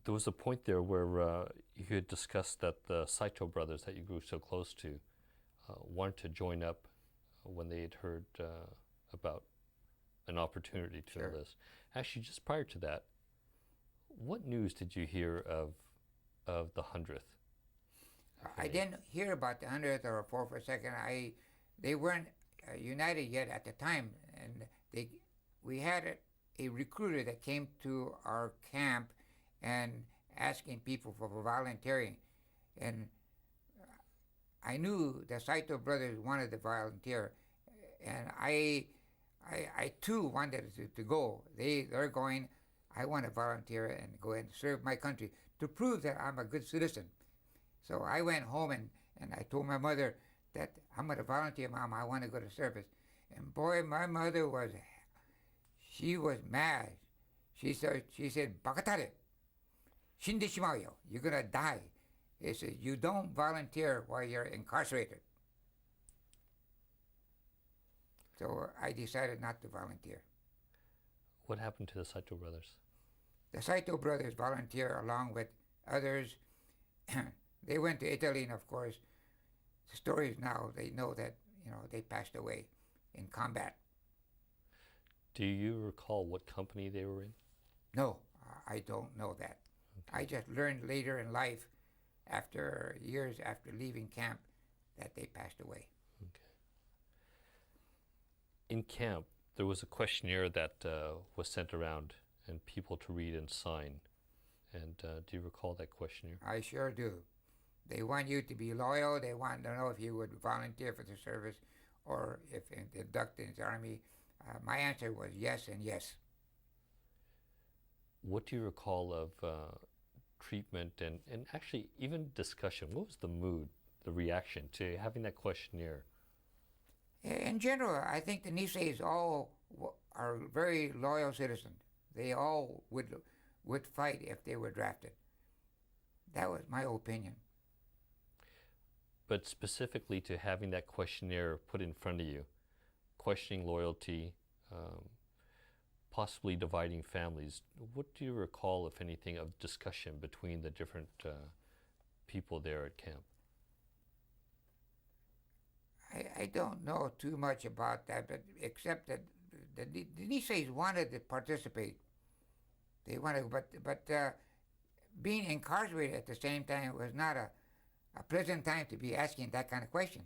There was a point there where you had discussed that the Saito brothers that you grew so close to wanted to join up when they had heard about an opportunity to Sure. enlist. Actually, just prior to that, what news did you hear of the 100th? I didn't hear about the 100th or 4th. They weren't united yet at the time, and we had a recruiter that came to our camp and asking people for volunteering, and I knew the Saito brothers wanted to volunteer, and I too wanted to go. They're going. I want to volunteer and go and serve my country to prove that I'm a good citizen. So I went home and I told my mother that I'm going to volunteer, Mom. I want to go to service. And boy, my mother she was mad. She said, "Bakatare, shinde shimau yo. You're going to die." He said, "You don't volunteer while you're incarcerated." So I decided not to volunteer. What happened to the Saito brothers? The Saito brothers volunteer along with others. They went to Italy, and of course, the stories now, they know that, they passed away in combat. Do you recall what company they were in? No, I don't know that. Okay. I just learned later in life, after years after leaving camp, that they passed away. Okay. In camp, there was a questionnaire that was sent around and people to read and sign. And do you recall that questionnaire? I sure do. They want you to be loyal. They want to know if you would volunteer for the service or if inducted into the Army. My answer was yes and yes. What do you recall of treatment and actually even discussion? What was the mood, the reaction to having that questionnaire? In general, I think the Niseis all are very loyal citizens. They all would fight if they were drafted. That was my opinion. But specifically to having that questionnaire put in front of you, questioning loyalty, possibly dividing families, what do you recall, if anything, of discussion between the different people there at camp? I don't know too much about that, but except that the Niseis wanted to participate. They wanted, but being incarcerated at the same time was not a pleasant time to be asking that kind of question.